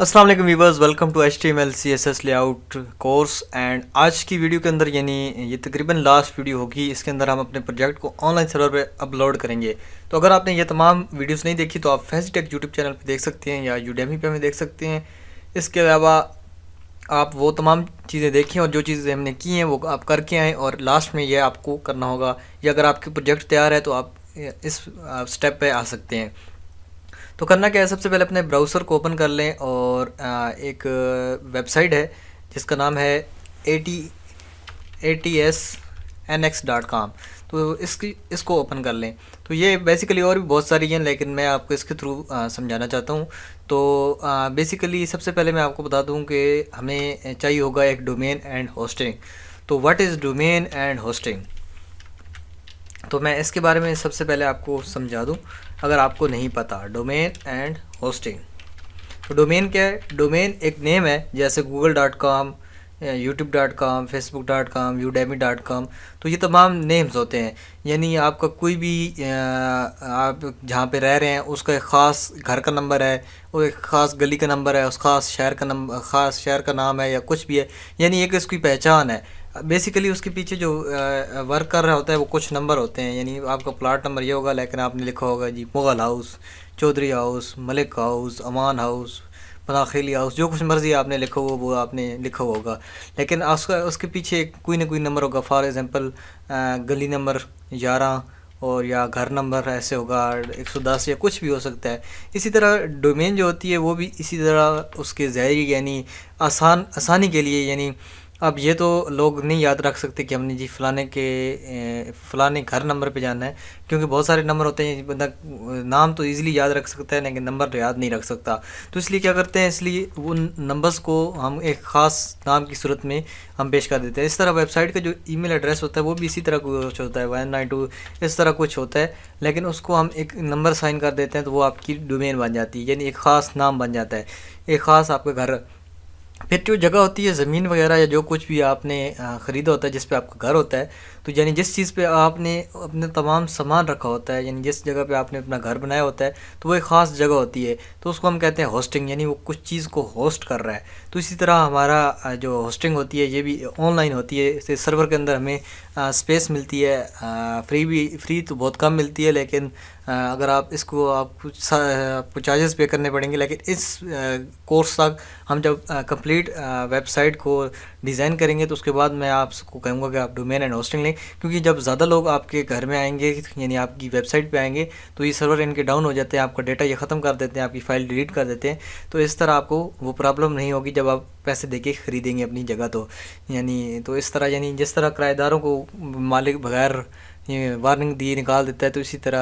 अस्सलाम वालेकुम viewers, welcome to HTML CSS layout course. एंड आज की वीडियो के अंदर यानी ये तकरीबन लास्ट वीडियो होगी। इसके अंदर हम अपने प्रोजेक्ट को ऑनलाइन सर्वर पे अपलोड करेंगे। तो अगर आपने ये तमाम वीडियोस नहीं देखी तो आप फैजीटेक यूट्यूब चैनल पे देख सकते हैं या यूडेमी पे हमें देख सकते हैं। इसके अलावा आप वो तमाम चीज़ें देखें और जो चीज़ें हमने की हैं वो आप करके आएँ और लास्ट में ये आपको करना होगा। या अगर आपके प्रोजेक्ट तैयार है तो आप इस स्टेप पे आ सकते हैं। तो करना क्या है, सबसे पहले अपने ब्राउज़र को ओपन कर लें और एक वेबसाइट है जिसका नाम है ATSNX.com। तो इसको ओपन कर लें। तो ये बेसिकली और भी बहुत सारी हैं लेकिन मैं आपको इसके थ्रू समझाना चाहता हूँ। तो बेसिकली सबसे पहले मैं आपको बता दूँ कि हमें चाहिए होगा एक डोमेन एंड होस्टिंग। तो what is domain and hosting, तो मैं इसके बारे में सबसे पहले आपको समझा दूं अगर आपको नहीं पता। डोमेन एंड होस्टिंग, तो डोमेन क्या है? डोमेन एक नेम है, जैसे google.com, youtube.com, facebook.com, udemy.com। तो ये तमाम नेम्स होते हैं। यानी आपका कोई भी आप जहाँ पे रह रहे हैं उसका एक ख़ास घर का नंबर है, वो एक ख़ास गली का नंबर है, उस ख़ास शहर का नंबर, ख़ास शहर का नाम है या कुछ भी है। यानी एक इसकी पहचान है। बेसिकली उसके पीछे जो वर्क कर रहा होता है वो कुछ नंबर होते हैं। यानी आपका प्लाट नंबर ये होगा लेकिन आपने लिखा होगा जी Mughal house, Chaudhary house, Malik house, Aman house, Panakheli house, जो कुछ मर्ज़ी आपने लिखा हुआ वो आपने लिखा हुआ होगा। लेकिन उसका उसके पीछे कोई ना कोई नंबर होगा। फॉर एग्ज़ाम्पल गली नंबर 11 और या घर नंबर ऐसे होगा 110 या कुछ भी हो सकता है। इसी तरह डोमेन जो होती है वो भी इसी तरह उसके ज़रिए यानी आसानी के लिए। यानी अब ये तो लोग नहीं याद रख सकते कि हमने जी फ़लाने घर नंबर पे जाना है, क्योंकि बहुत सारे नंबर होते हैं। बंदा नाम तो इजीली याद रख सकता है लेकिन नंबर तो याद नहीं रख सकता। तो इसलिए क्या करते हैं, इसलिए वो नंबर्स को हम एक ख़ास नाम की सूरत में हम पेश कर देते हैं। इस तरह वेबसाइट का जो ईमेल एड्रेस होता है वो भी इसी तरह कुछ होता है, 192 इस तरह कुछ होता है। लेकिन उसको हम एक नंबर साइन कर देते हैं तो वो आपकी डोमेन बन जाती है, यानी एक ख़ास नाम बन जाता है, एक ख़ास आपका घर। फिर जो जगह होती है, ज़मीन वगैरह या जो कुछ भी आपने ख़रीदा होता है, जिस पे आपका घर होता है, तो यानी जिस चीज़ पे आपने अपने तमाम सामान रखा होता है, यानी जिस जगह पे आपने अपना घर बनाया होता है, तो वो एक ख़ास जगह होती है। तो उसको हम कहते हैं होस्टिंग, यानी वो कुछ चीज़ को होस्ट कर रहा है। तो इसी तरह हमारा जो होस्टिंग होती है ये भी ऑनलाइन होती है। इसे सर्वर के अंदर हमें स्पेस मिलती है, फ्री तो बहुत कम मिलती है, लेकिन अगर आप इसको आपको चार्जेस पे करने पड़ेंगे। लेकिन इस कोर्स तक हम जब कंप्लीट वेबसाइट को डिज़ाइन करेंगे तो उसके बाद मैं आपको कहूँगा कि आप डोमेन एंड होस्टिंग लें, क्योंकि जब ज़्यादा लोग आपके घर में आएंगे यानी आपकी वेबसाइट पे आएंगे तो ये सर्वर इनके डाउन हो जाते हैं, आपका डेटा ये ख़त्म कर देते हैं, आपकी फ़ाइल डिलीट कर देते हैं। तो इस तरह आपको वो प्रॉब्लम नहीं होगी जब आप पैसे देके ख़रीदेंगे अपनी जगह। तो यानी तो इस तरह यानी जिस तरह किराएदारों को मालिक बगैर ये वार्निंग दिए निकाल देता है, तो इसी तरह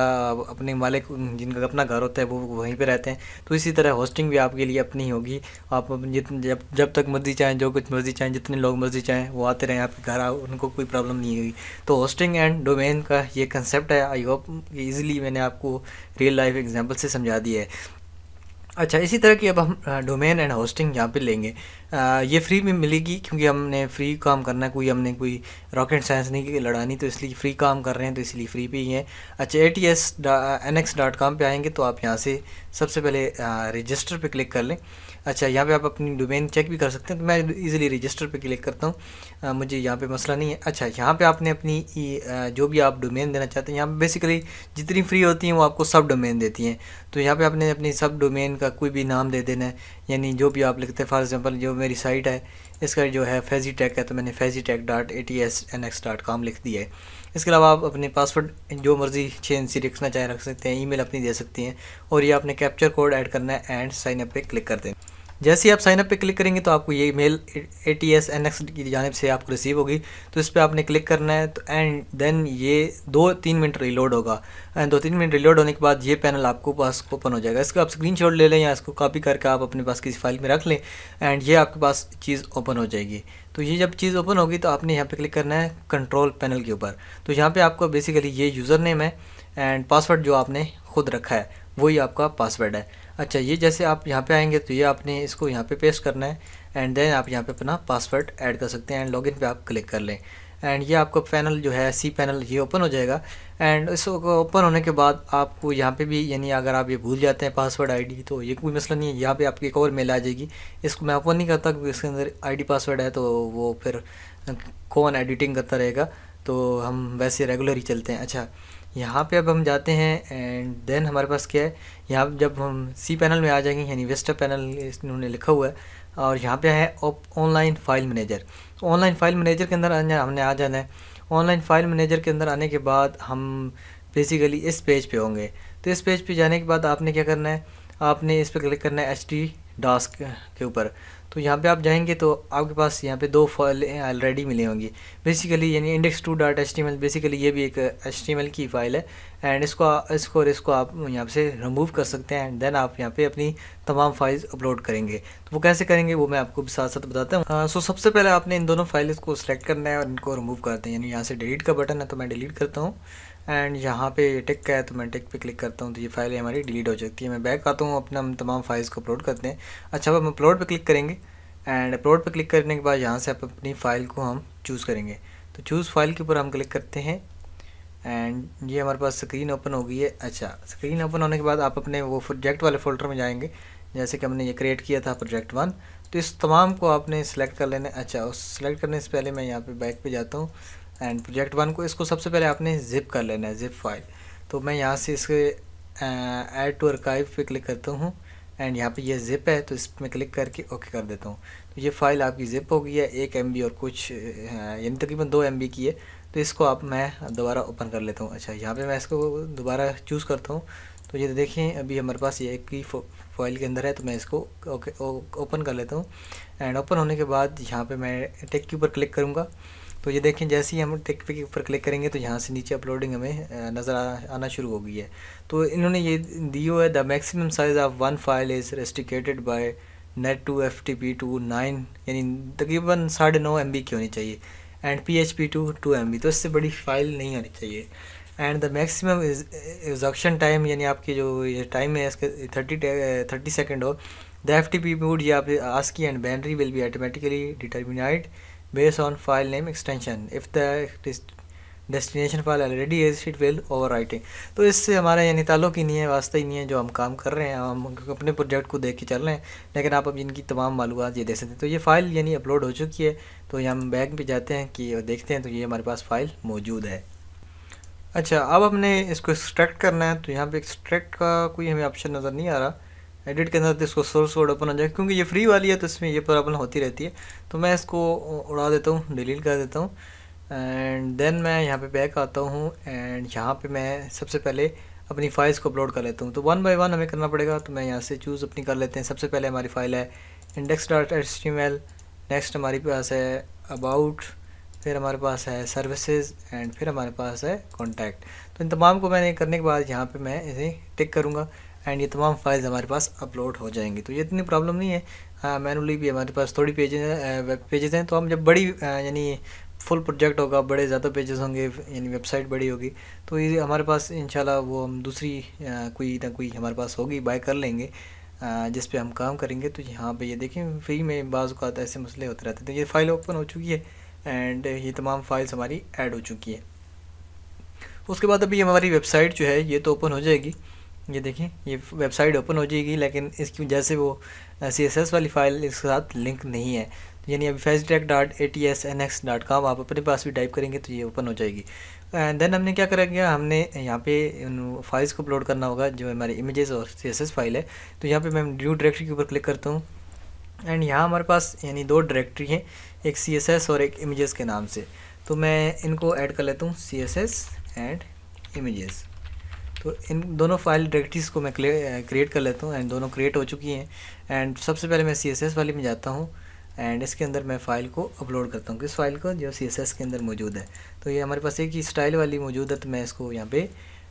अपने मालिक जिनका अपना घर होता है वो वहीं पे रहते हैं। तो इसी तरह होस्टिंग भी आपके लिए अपनी ही होगी। आप जब तक मर्ज़ी चाहें, जो कुछ मर्ज़ी चाहें, जितने लोग मर्ज़ी चाहें वो आते रहें आपके घर, उनको कोई प्रॉब्लम नहीं होगी। तो होस्टिंग एंड डोमेन का ये कंसेप्ट है। आई होप ईज़िली मैंने आपको रियल लाइफ एग्जांपल से समझा दिया है। अच्छा, इसी तरह की अब हम डोमेन एंड होस्टिंग यहाँ पे लेंगे। ये फ्री में मिलेगी क्योंकि हमने फ्री काम करना है, हमने कोई रॉकेट साइंस नहीं लड़ानी, तो इसलिए फ्री काम कर रहे हैं, तो इसलिए फ्री पे ही है। अच्छा, ATSNX.com पे आएंगे तो आप यहाँ से सबसे पहले रजिस्टर पे क्लिक कर लें। अच्छा, यहाँ पे आप अपनी डोमेन चेक भी कर सकते हैं, तो मैं इजीली रजिस्टर पे क्लिक करता हूँ। मुझे यहाँ पे मसला नहीं है। अच्छा, यहाँ पे आपने अपनी जो भी आप डोमेन देना चाहते हैं, यहाँ पे बेसिकली जितनी फ्री होती हैं वो आपको सब डोमेन देती हैं। तो यहाँ पे आपने अपनी सब डोमेन का कोई भी नाम दे देना है, यानी जो भी आप लिखते हैं। फॉर एग्जांपल जो मेरी साइट है इसका जो है फैजीटेक है, तो मैंने fazitech.atsnx.com लिख दिया है। इसके अलावा आप अपने पासवर्ड जो मर्ज़ी चेंज सी रखना चाहे रख सकते हैं, ईमेल अपनी दे सकती हैं, और ये आपने कैप्चर कोड ऐड करना है एंड साइन अप पे क्लिक कर दें। जैसे ही आप साइन अप पे क्लिक करेंगे तो आपको ये मेल ATSNX की जानिब से आपको रिसीव होगी। तो इस पर आपने क्लिक करना है, तो एंड देन ये 2-3 मिनट रिलोड होगा। एंड 2-3 मिनट रिलोड होने के बाद ये पैनल आपको पास ओपन हो जाएगा। इसका आप स्क्रीनशॉट ले लें या इसको कॉपी करके आप अपने पास किसी फाइल में रख लें, एंड ये आपके पास चीज़ ओपन हो जाएगी। तो ये जब चीज़ ओपन होगी तो आपने यहाँ पे क्लिक करना है कंट्रोल पैनल के ऊपर। तो यहाँ पे आपको बेसिकली ये यूज़र नेम है एंड पासवर्ड जो आपने खुद रखा है वही आपका पासवर्ड है। अच्छा, ये जैसे आप यहाँ पे आएंगे तो ये आपने इसको यहाँ पे पेस्ट करना है, एंड देन आप यहाँ पे अपना पासवर्ड ऐड कर सकते हैं एंड लॉगिन पे आप क्लिक कर लें। एंड ये आपका पैनल जो है सी पैनल ये ओपन हो जाएगा। एंड इसको ओपन होने के बाद आपको यहाँ पे भी यानी अगर आप ये भूल जाते हैं पासवर्ड आईडी तो ये कोई मसला नहीं है, यहाँ पे आपकी एक और मेल आ जाएगी। इसको मैं ओपन नहीं करता क्योंकि इसके अंदर आईडी पासवर्ड है, तो वो फिर कौन एडिटिंग करता रहेगा, तो हम वैसे रेगुलर ही चलते हैं। अच्छा, यहाँ पे अब हम जाते हैं एंड देन हमारे पास क्या है, यहाँ जब हम सी पैनल में आ जाएंगे यानी विस्टा पैनल इन्होंने लिखा हुआ है और यहाँ पे है ऑनलाइन फाइल मैनेजर। तो ऑनलाइन फाइल मैनेजर के अंदर हमने आ जाना है। ऑनलाइन फाइल मैनेजर के अंदर आने के बाद हम बेसिकली इस पेज पे होंगे। तो इस पेज पे जाने के बाद आपने क्या करना है, आपने इस पर क्लिक करना है HD डास्क के ऊपर। तो यहाँ पे आप जाएंगे तो आपके पास यहाँ पे 2 फाइल ऑलरेडी मिली होंगी बेसिकली, यानी index2.html। बेसिकली ये भी एक HTML की फ़ाइल है एंड इसको आप यहाँ से रिमूव कर सकते हैं एंड देन आप यहाँ पे अपनी तमाम फाइल्स अपलोड करेंगे। तो वो कैसे करेंगे वो मैं आपको साथ साथ बताता हूँ। सो सबसे पहले आपने इन दोनों फाइल्स को सिलेक्ट करना है और इनको रिमूव करते हैं, यानी यहाँ से डिलीट का बटन है तो मैं डिलीट करता हूँ एंड यहाँ पे टिक का है तो मैं टिक पे क्लिक करता हूँ, तो ये फाइलें हमारी डिलीट हो जाती है। मैं बैक आता हूँ, अपना हम तमाम फाइल्स को अपलोड करते हैं। अच्छा, अब हम अपलोड पे क्लिक करेंगे एंड अपलोड पे क्लिक करने के बाद यहाँ से आप अपनी फ़ाइल को हम चूज़ करेंगे। तो चूज़ फाइल के ऊपर हम क्लिक करते हैं एंड ये हमारे पास स्क्रीन ओपन हो गई है। अच्छा, स्क्रीन ओपन होने के बाद आप अपने वो प्रोजेक्ट वाले फोल्डर में जाएंगे, जैसे कि हमने ये क्रिएट किया था प्रोजेक्ट 1। तो इस तमाम को आपने सेलेक्ट कर लेना है। अच्छा, उस सेलेक्ट करने से पहले मैं यहाँ पे बैक पे जाता हूँ एंड प्रोजेक्ट 1 को इसको सबसे पहले आपने ज़िप कर लेना है, ज़िप फाइल। तो मैं यहाँ से इसके ऐड टू आर्काइव पे क्लिक करता हूँ एंड यहाँ पे ये ज़िप है तो इसमें क्लिक करके ओके कर देता हूँ। तो ये फ़ाइल आपकी ज़िप हो गई है, 1 MB और कुछ यानी तकरीबन 2 MB की है। तो इसको आप मैं दोबारा ओपन कर लेता हूँ। अच्छा, यहाँ पे मैं इसको दोबारा चूज़ करता हूँ। तो ये देखें अभी हमारे पास ये एक ही फाइल के अंदर है, तो मैं इसको ओपन कर लेता हूँ एंड ओपन होने के बाद यहाँ पे मैं टिक के ऊपर क्लिक करूँगा। तो ये देखें जैसे ही हम टिक के ऊपर क्लिक करेंगे तो यहाँ से नीचे अपलोडिंग हमें नज़र आना शुरू हो गई है। तो इन्होंने ये दी हुआ है the maximum size of one file is restricted by net to FTP to 9, यानी तकरीबन 9.5 MB की होनी चाहिए एंड PHP टू 2 MB, तो इससे बड़ी फ़ाइल नहीं होनी चाहिए। And the maximum execution time, यानी आपकी जो ये टाइम है इसके 30 सेकेंड हो। द FTP मोड ये आप ASCII and binary will be automatically determined based on file name extension if the destination file already is it will overwriting। तो इससे हमारा यानी ताल्लुक ही नहीं है, वास्ता ही नहीं है, जो हम काम कर रहे हैं हम अपने प्रोजेक्ट को देख के चल रहे हैं, लेकिन आप अब इनकी तमाम मालूमात ये देख सकते हैं। तो ये फ़ाइल यानी अपलोड हो चुकी है। तो हम बैक पे जाते हैं कि देखते हैं, तो ये हमारे पास फ़ाइल मौजूद है। अच्छा, अब हमने इसको एक्सट्रैक्ट करना है। तो यहाँ पे एक्सट्रैक्ट का कोई हमें ऑप्शन नज़र नहीं आ रहा। एडिट के अंदर तो इसको सोर्स कोड ओपन हो जाए, क्योंकि ये फ्री वाली है तो इसमें ये प्रॉब्लम होती रहती है। तो मैं इसको उड़ा देता हूँ, डिलीट कर देता हूँ एंड देन मैं यहाँ पे बैक आता हूँ एंड यहाँ पे मैं सबसे पहले अपनी फाइल्स को अपलोड कर लेता हूँ। तो 1 बाय 1 हमें करना पड़ेगा। तो मैं यहाँ से चूज़ अपनी कर लेते हैं। सबसे पहले हमारी फ़ाइल है index.html, नेक्स्ट हमारे पास है अबाउट, फिर हमारे पास है सर्विसेज एंड फिर हमारे पास है कॉन्टैक्ट। तो इन तमाम को मैंने करने के बाद यहाँ पे मैं इसे टिक करूँगा एंड ये तमाम फाइल्स हमारे पास अपलोड हो जाएंगी। तो ये इतनी प्रॉब्लम नहीं है। मैनुअली भी हमारे पास थोड़ी वेब पेजेस हैं। तो हम जब बड़ी यानी फुल प्रोजेक्ट होगा, बड़े ज़्यादा पेजेस होंगे, यानी वेबसाइट बड़ी होगी, तो ये हमारे पास इंशाल्लाह वो हम दूसरी कोई ना कोई हमारे पास होगी, बाय कर लेंगे जिस पे हम काम करेंगे। तो यहाँ पे ये देखें फ्री में बाज़ औक़ात ऐसे मसले होते रहते हैं। तो ये फ़ाइल ओपन हो चुकी है एंड ये तमाम फाइल्स हमारी ऐड हो चुकी है। उसके बाद अभी हमारी वेबसाइट जो है ये तो ओपन हो जाएगी। ये देखें ये वेबसाइट ओपन हो जाएगी, लेकिन इसकी वजह से वो CSS वाली फ़ाइल इसके साथ लिंक नहीं है। यानी अभी fasttrack.atsnx.com आप अपने पास भी टाइप करेंगे तो ये ओपन हो जाएगी। एंड देन हमने क्या करेंगे, हमने यहाँ पे उन फाइल्स को अपलोड करना होगा जो हमारे इमेजेस और CSS फाइल है। तो यहाँ पे मैं न्यू डायरेक्टरी के ऊपर क्लिक करता हूँ एंड यहाँ हमारे पास यानी 2 डायरेक्टरी हैं, एक CSS और एक इमेजेस के नाम से। तो मैं इनको ऐड कर लेता हूँ, CSS एंड इमेजेस। तो इन दोनों फाइल डायरेक्टरीज़ को मैं क्रिएट कर लेता हूँ एंड दोनों क्रिएट हो चुकी हैं। एंड सबसे पहले मैं CSS वाली में जाता हूँ एंड इसके अंदर मैं फ़ाइल को अपलोड करता हूँ, किस फाइल को, जो CSS के अंदर मौजूद है। तो ये हमारे पास एक ही स्टाइल वाली मौजूद है, तो मैं इसको यहाँ पे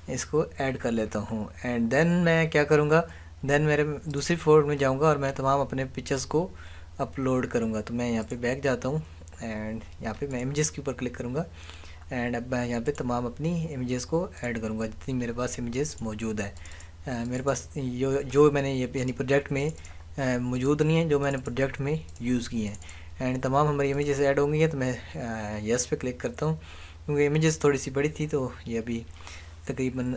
इसको ऐड कर लेता हूँ एंड देन मैं क्या करूँगा, देन मेरे दूसरी फोल्डर में जाऊँगा और मैं तमाम अपने पिक्चर्स को अपलोड करूँगा। तो मैं यहाँ पर बैक जाता हूँ एंड यहाँ पर मैं इमेजेस के ऊपर क्लिक करूँगा एंड अब मैं यहाँ पे तमाम अपनी इमेजेस को ऐड करूँगा जितनी मेरे पास इमेजेस मौजूद है। मेरे पास जो मैंने ये यानी प्रोजेक्ट में मौजूद नहीं है, जो मैंने प्रोजेक्ट में यूज़ किए हैं। एंड तमाम हमारी इमेजेस ऐड होंगी है। तो मैं यस पे क्लिक करता हूँ क्योंकि इमेजेस थोड़ी सी बड़ी थी, तो ये अभी तकरीबन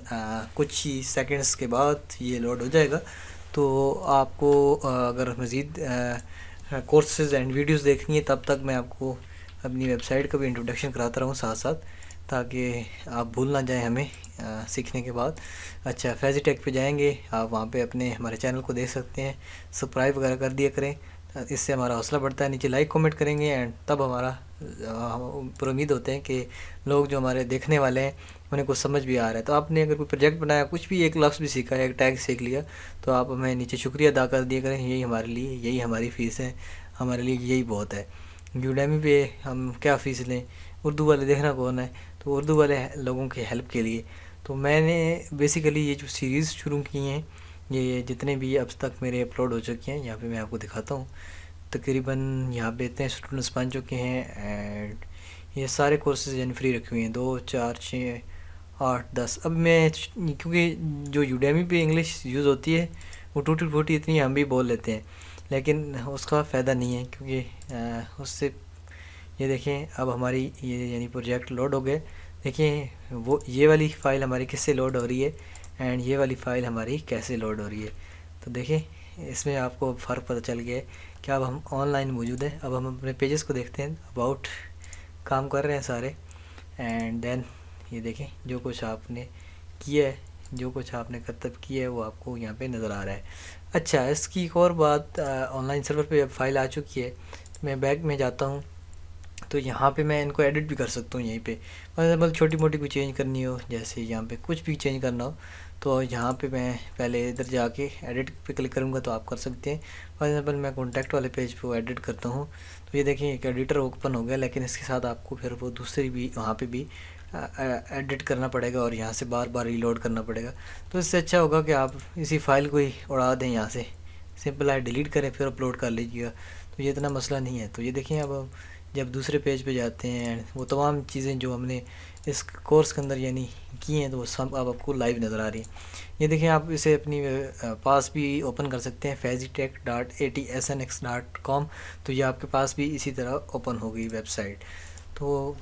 कुछ ही सेकंड्स के बाद ये लोड हो जाएगा। तो आपको अगर मज़ीद कोर्सेज़ एंड वीडियोस देखनी है तब तक मैं आपको अपनी वेबसाइट का भी इंट्रोडक्शन कराता रहूँ साथ साथ, ताकि आप भूल ना जाएं हमें सीखने के बाद। अच्छा, फैज़ी टेक पे जाएंगे, आप वहाँ पे अपने हमारे चैनल को देख सकते हैं, सब्सक्राइब वगैरह कर दिया करें, इससे हमारा हौसला बढ़ता है। नीचे लाइक कमेंट करेंगे एंड तब हमारा पर उम्मीद होते हैं कि लोग जो हमारे देखने वाले हैं उन्हें कुछ समझ भी आ रहा है। तो आपने अगर कोई प्रोजेक्ट बनाया, कुछ भी एक लफ्ज़ भी सीखा है, एक टैग सीख लिया, तो आप हमें नीचे शुक्रिया अदा कर दिया करें। यही हमारे लिए, यही हमारी फ़ीस है, हमारे लिए यही बहुत है। यूडेमी पे हम क्या फ़ीस लें, उर्दू वाले देखना कौन है, तो उर्दू वाले लोगों की हेल्प के लिए तो मैंने बेसिकली ये जो सीरीज़ शुरू की हैं, ये जितने भी अब तक मेरे अपलोड हो चुके हैं, यहाँ पे मैं आपको दिखाता हूँ। तकरीबन यहाँ पे इतने स्टूडेंट्स बन चुके हैं एंड ये सारे कोर्सेज यानी फ्री रखे हुए हैं, 2 4 6 8 10। अब मैं क्योंकि जो यूडेमी पे इंग्लिश यूज़ होती है वो टूटी फूटी इतनी हम भी बोल लेते हैं, लेकिन उसका फ़ायदा नहीं है क्योंकि उससे ये देखें अब हमारी ये यानी प्रोजेक्ट लोड हो गए। देखिए वो ये वाली फ़ाइल हमारी किससे लोड हो रही है एंड ये वाली फ़ाइल हमारी कैसे लोड हो रही है। तो देखें इसमें आपको फ़र्क पता चल गया है कि अब हम ऑनलाइन मौजूद हैं। अब हम अपने पेजेस को देखते हैं, अबाउट काम कर रहे हैं सारे एंड देन ये देखें जो कुछ आपने किया है, जो कुछ आपने करतब किया है वो आपको यहाँ पे नज़र आ रहा है। अच्छा, इसकी एक और बात, ऑनलाइन सर्वर पे अब फ़ाइल आ चुकी है, तो मैं बैक में जाता हूँ तो यहाँ पे मैं इनको एडिट भी कर सकता हूँ। यहीं पे फॉर एग्जाम्पल छोटी मोटी कोई चेंज करनी हो, जैसे यहाँ पे कुछ भी चेंज करना हो, तो यहाँ पे मैं पहले इधर जाके एडिट पे क्लिक करूँगा तो आप कर सकते हैं। फॉर एग्जाम्पल मैं कॉन्टैक्ट वाले पेज पे वो एडिट करता हूँ, तो ये देखें एक एडिटर ओपन हो गया, लेकिन इसके साथ आपको फिर वो दूसरी भी वहाँ पे भी एडिट करना पड़ेगा और यहाँ से बार बार रीलोड करना पड़ेगा। तो इससे अच्छा होगा कि आप इसी फाइल को ही उड़ा दें, यहाँ से सिंपल है डिलीट करें फिर अपलोड कर लीजिएगा, तो ये इतना मसला नहीं है। तो ये देखें अब जब दूसरे पेज पे जाते हैं वो तमाम चीज़ें जो हमने इस कोर्स के अंदर यानी की हैं तो वो सब अब आपको लाइव नज़र आ रही हैं। ये देखें आप इसे अपनी पास भी ओपन कर सकते हैं, fazitech.atsnx.com। तो ये आपके पास भी इसी तरह ओपन हो गई वेबसाइट। तो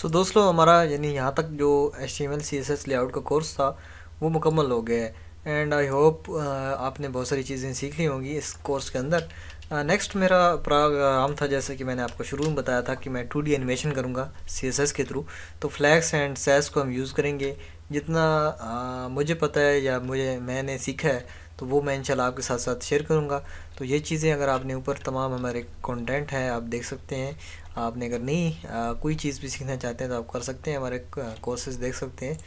दोस्तों हमारा यानी यहाँ तक जो HTML CSS लेआउट का कोर्स था वो मुकम्मल हो गया है एंड आई होप आपने बहुत सारी चीज़ें सीख ली होंगी इस कोर्स के अंदर। नेक्स्ट मेरा प्रोग्राम था, जैसे कि मैंने आपको शुरू में बताया था कि मैं 2D एनिमेशन करूँगा CSS के थ्रू। तो फ्लैक्स एंड सैस को हम यूज़ करेंगे। जितना मुझे पता है या मैंने सीखा है तो वो मैं इंशाल्लाह आपके साथ साथ शेयर करूँगा। तो ये चीज़ें अगर आपने ऊपर तमाम हमारे कंटेंट हैं आप देख सकते हैं। आपने अगर नहीं कोई चीज़ भी सीखना चाहते हैं तो आप कर सकते हैं, हमारे कोर्सेज देख सकते हैं।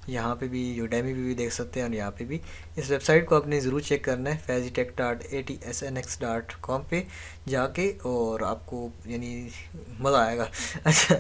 यहाँ पे भी यूडेमी पे भी देख सकते हैं और यहाँ पे भी। इस वेबसाइट को आपने ज़रूर चेक करना है fazitech.atsnx.com पे जाके, और आपको यानी मज़ा आएगा। अच्छा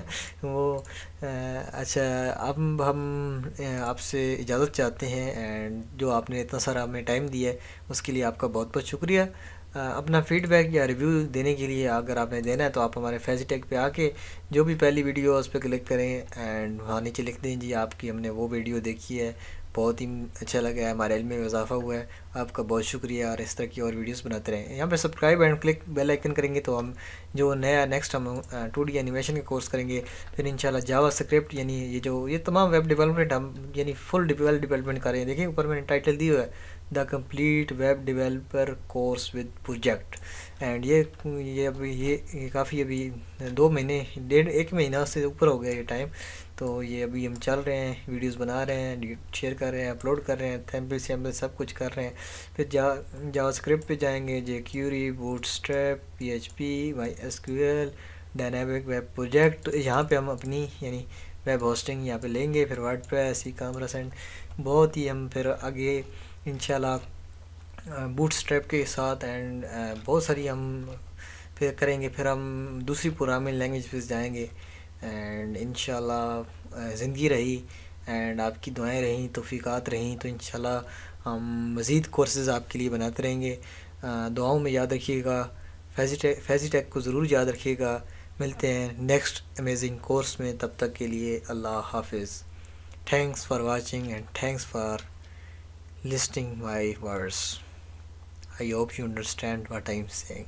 अच्छा अब हम आपसे इजाज़त चाहते हैं एंड जो आपने इतना सारा हमें टाइम दिया है उसके लिए आपका बहुत बहुत शुक्रिया। अपना फीडबैक या रिव्यू देने के लिए अगर आपने देना है तो आप हमारे फैज़ीटेक पे आके जो भी पहली वीडियो है उस पर क्लिक करें एंड वहाँ नीचे लिख दें जी आपकी हमने वो वीडियो देखी है, बहुत ही अच्छा लगा है, हमारे इल्म में इजाफा हुआ है, आपका बहुत शुक्रिया और इस तरह की और वीडियोस बनाते रहें। यहाँ पे subscribe and click bell icon करेंगे तो हम जो नया नेक्स्ट हम 2D एनिमेशन का कोर्स करेंगे, फिर इंशाल्लाह जावा स्क्रिप्ट यानी ये तमाम वेब डेवलपमेंट हम यानी फुल डेवलपमेंट कर रहे हैं। देखिए ऊपर मैंने टाइटल दिया हुआ है the complete web developer course with project and ये काफ़ी अभी 2 महीने 1.5 महीना से ऊपर हो गया ये टाइम। तो ये अभी हम चल रहे हैं, वीडियोस बना रहे हैं, शेयर कर रहे हैं, अपलोड कर रहे हैं, थंबनेल शैम्पल सब कुछ कर रहे हैं। फिर जावास्क्रिप्ट पे जाएंगे, jQuery, bootstrap, PHP, MySQL, dynamic web project. तो यहाँ पे हम अपनी यानी वेब होस्टिंग यहाँ पे लेंगे, फिर वर्डप्रेस, ई-कॉमर्स एंड बहुत ही हम फिर आगे इंशाल्लाह बूटस्ट्रैप के साथ एंड बहुत सारी हम फिर करेंगे। फिर हम दूसरी प्रोग्रामिंग लैंग्वेज पे जाएंगे एंड इंशाल्लाह ज़िंदगी रही एंड आपकी दुआएं रहीं, तौफीकात रहीं तो इंशाल्लाह हम मज़ीद कोर्सेज़ आपके लिए बनाते रहेंगे। दुआओं में याद रखिएगा, फैज़ीटेक को ज़रूर याद रखिएगा। मिलते हैं नेक्स्ट अमेजिंग कोर्स में, तब तक के लिए अल्लाह हाफिज़। Thanks for watching and thanks for listening my words. I hope you understand what I am saying.